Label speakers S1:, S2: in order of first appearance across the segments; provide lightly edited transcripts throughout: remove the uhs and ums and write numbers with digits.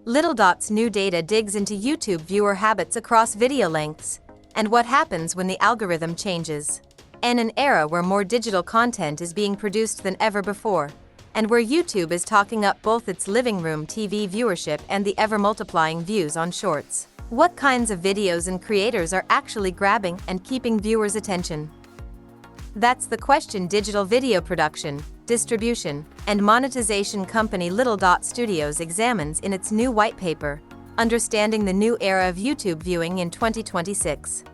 S1: Little Dot's new data digs into YouTube viewer habits across video lengths, and what happens when the algorithm changes. In an era where more digital content is being produced than ever before, and where YouTube is talking up both its living room TV viewership and the ever-multiplying views on Shorts. What kinds of videos and creators are actually grabbing and keeping viewers' attention? That's the question digital video production, distribution, and monetization company Little Dot Studios examines in its new white paper, Understanding the New Era of YouTube Viewing in 2026.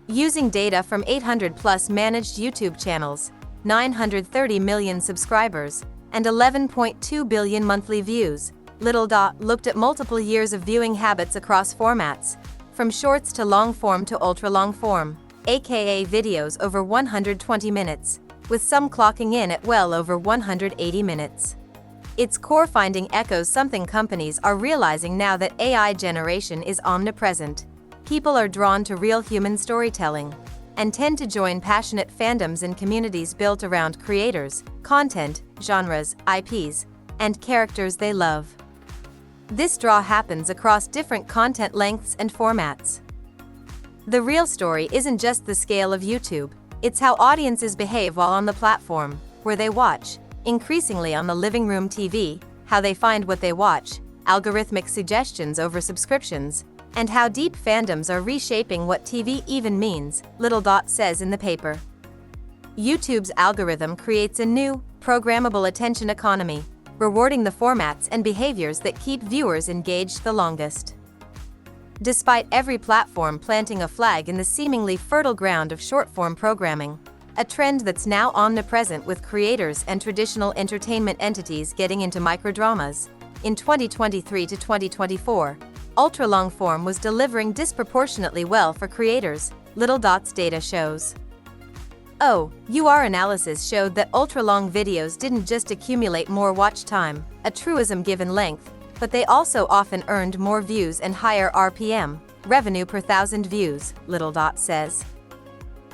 S1: Using data from 800-plus managed YouTube channels, 930 million subscribers, and 11.2 billion monthly views, Little Dot looked at multiple years of viewing habits across formats, from shorts to long form to ultra long form, aka videos over 120 minutes, with some clocking in at well over 180 minutes. Its core finding echoes something companies are realizing now that AI generation is omnipresent. People are drawn to real human storytelling, and tend to join passionate fandoms and communities built around creators, content, genres, IPs, and characters they love. This draw happens across different content lengths and formats. The real story isn't just the scale of YouTube, it's how audiences behave while on the platform, where they watch, increasingly on the living room TV, how they find what they watch, algorithmic suggestions over subscriptions, and how deep fandoms are reshaping what TV even means, Little Dot says in the paper. YouTube's algorithm creates a new, programmable attention economy, rewarding the formats and behaviors that keep viewers engaged the longest. Despite every platform planting a flag in the seemingly fertile ground of short-form programming, a trend that's now omnipresent with creators and traditional entertainment entities getting into microdramas, in 2023 to 2024, ultra-long form was delivering disproportionately well for creators, Little Dot's data shows. UR analysis showed that ultra-long videos didn't just accumulate more watch time, a truism given length, but they also often earned more views and higher RPM, revenue per thousand views, Little Dot says.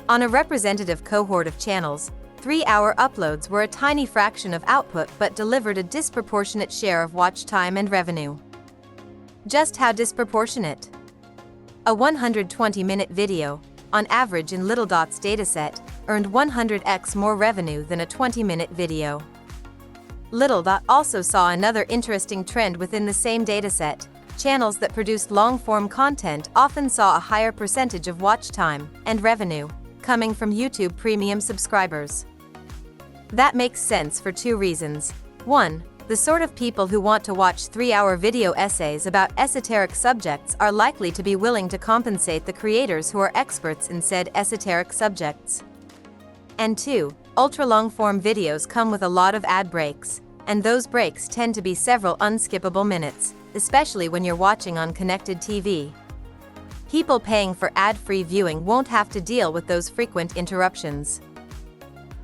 S1: On a representative cohort of channels, 3-hour uploads were a tiny fraction of output but delivered a disproportionate share of watch time and revenue. Just how disproportionate? A 120-minute video, on average in Little Dot's dataset, earned 100x more revenue than a 20-minute video. Little Dot also saw another interesting trend within the same dataset. Channels that produced long-form content often saw a higher percentage of watch time and revenue coming from YouTube Premium subscribers. That makes sense for two reasons. One, the sort of people who want to watch 3-hour video essays about esoteric subjects are likely to be willing to compensate the creators who are experts in said esoteric subjects. And two, ultra-long-form videos come with a lot of ad breaks, and those breaks tend to be several unskippable minutes, especially when you're watching on connected TV. People paying for ad-free viewing won't have to deal with those frequent interruptions.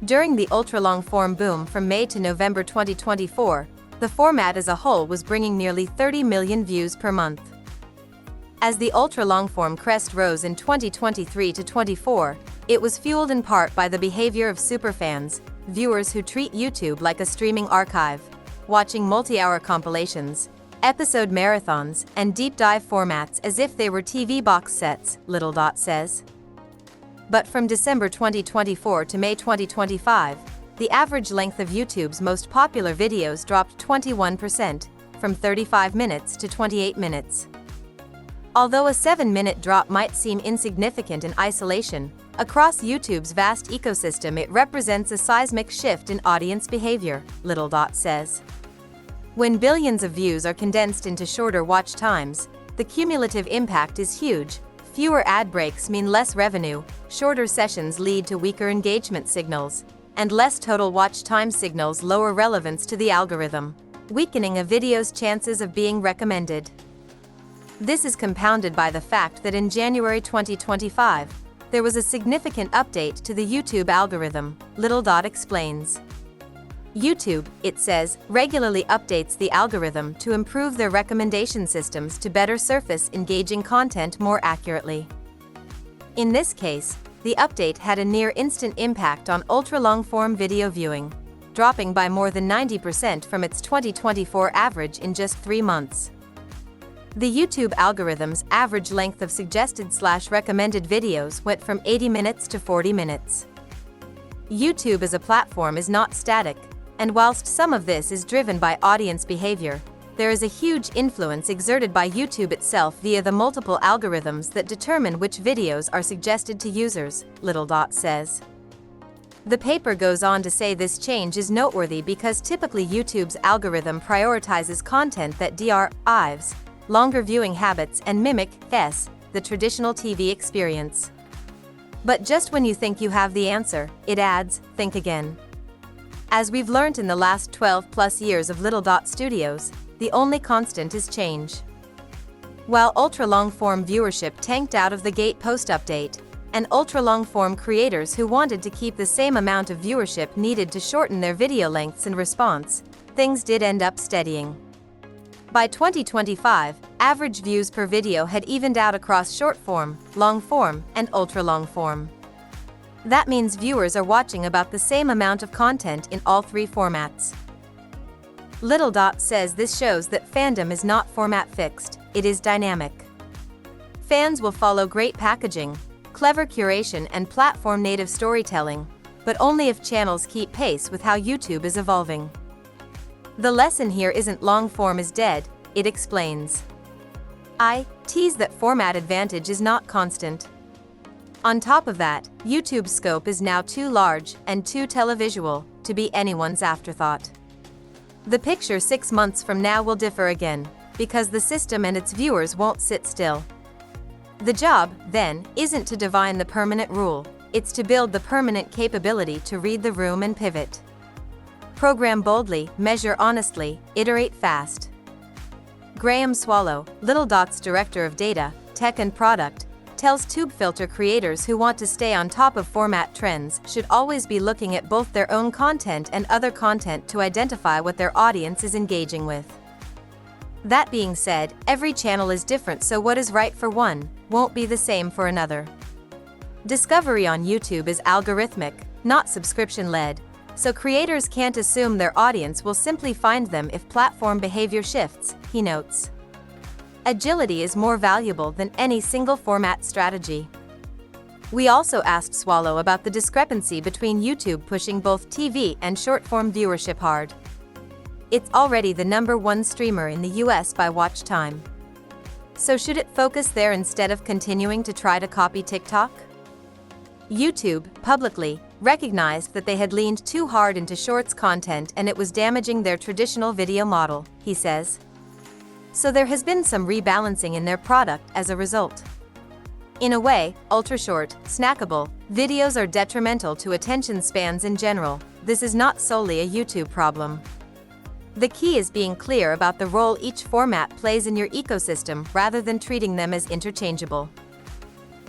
S1: During the ultra-long-form boom from May to November 2024, the format as a whole was bringing nearly 30 million views per month. As the ultra-long-form crest rose in 2023 to 24, it was fueled in part by the behavior of superfans, viewers who treat YouTube like a streaming archive, watching multi-hour compilations, episode marathons, and deep dive formats as if they were TV box sets, Little Dot says. But from December 2024 to May 2025, the average length of YouTube's most popular videos dropped 21%, from 35 minutes to 28 minutes. Although a 7-minute drop might seem insignificant in isolation, across YouTube's vast ecosystem it represents a seismic shift in audience behavior, Little Dot says. When billions of views are condensed into shorter watch times, the cumulative impact is huge. Fewer ad breaks mean less revenue, shorter sessions lead to weaker engagement signals, and less total watch time signals lower relevance to the algorithm, weakening a video's chances of being recommended. This is compounded by the fact that in January 2025, there was a significant update to the YouTube algorithm, Little Dot explains. YouTube, it says, regularly updates the algorithm to improve their recommendation systems to better surface engaging content more accurately. In this case, the update had a near-instant impact on ultra-long-form video viewing, dropping by more than 90% from its 2024 average in just 3 months. The YouTube algorithm's average length of suggested/recommended videos went from 80 minutes to 40 minutes. YouTube as a platform is not static, and whilst some of this is driven by audience behavior, there is a huge influence exerted by YouTube itself via the multiple algorithms that determine which videos are suggested to users, Little Dot says. The paper goes on to say this change is noteworthy because typically YouTube's algorithm prioritizes content that drives longer viewing habits and mimics the traditional TV experience. But just when you think you have the answer, it adds, think again. As we've learned in the last 12+ years of Little Dot Studios, the only constant is change. While ultra-long-form viewership tanked out of the gate post-update, and ultra-long-form creators who wanted to keep the same amount of viewership needed to shorten their video lengths in response, things did end up steadying. By 2025, average views per video had evened out across short-form, long-form, and ultra-long-form. That means viewers are watching about the same amount of content in all three formats. Little Dot says this shows that fandom is not format fixed, it is dynamic. Fans will follow great packaging, clever curation and platform-native storytelling, but only if channels keep pace with how YouTube is evolving. The lesson here isn't long form is dead, it explains. I tease that format advantage is not constant. On top of that, YouTube's scope is now too large and too televisual to be anyone's afterthought. The picture 6 months from now will differ again, because the system and its viewers won't sit still. The job, then, isn't to divine the permanent rule, it's to build the permanent capability to read the room and pivot. Program boldly, measure honestly, iterate fast. Graham Swallow, Little Dot's Director of Data, Tech and Product, tells TubeFilter creators who want to stay on top of format trends should always be looking at both their own content and other content to identify what their audience is engaging with. That being said, every channel is different, so what is right for one won't be the same for another. Discovery on YouTube is algorithmic, not subscription-led, so creators can't assume their audience will simply find them if platform behavior shifts, he notes. Agility is more valuable than any single format strategy. We also asked Swallow about the discrepancy between YouTube pushing both TV and short-form viewership hard. It's already the #1 streamer in the US by watch time. So should it focus there instead of continuing to try to copy TikTok? YouTube, publicly, recognized that they had leaned too hard into shorts content and it was damaging their traditional video model, he says. So there has been some rebalancing in their product as a result. In a way, ultra-short, snackable videos are detrimental to attention spans in general. This is not solely a YouTube problem. The key is being clear about the role each format plays in your ecosystem rather than treating them as interchangeable.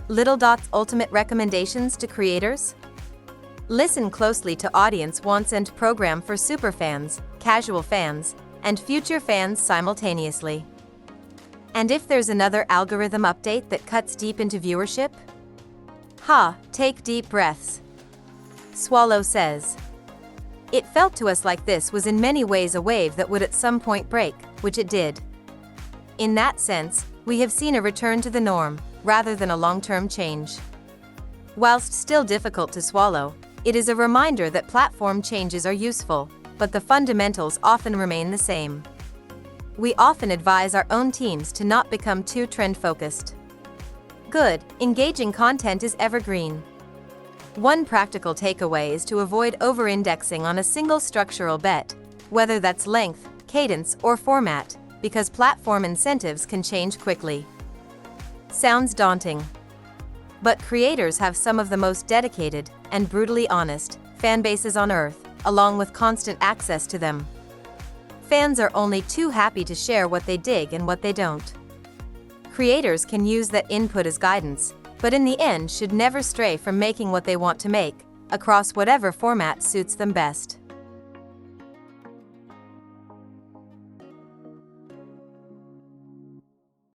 S1: Little Dot's ultimate recommendations to creators? Listen closely to audience wants and program for superfans, casual fans, and future fans simultaneously. And if there's another algorithm update that cuts deep into viewership? Take deep breaths. Swallow says. It felt to us like this was in many ways a wave that would at some point break, which it did. In that sense, we have seen a return to the norm, rather than a long-term change. Whilst still difficult to swallow, it is a reminder that platform changes are useful, but the fundamentals often remain the same. We often advise our own teams to not become too trend-focused. Good, engaging content is evergreen. One practical takeaway is to avoid over-indexing on a single structural bet, whether that's length, cadence, or format, because platform incentives can change quickly. Sounds daunting. But creators have some of the most dedicated and brutally honest fan bases on Earth, along with constant access to them. Fans are only too happy to share what they dig and what they don't. Creators can use that input as guidance, but in the end should never stray from making what they want to make, across whatever format suits them best.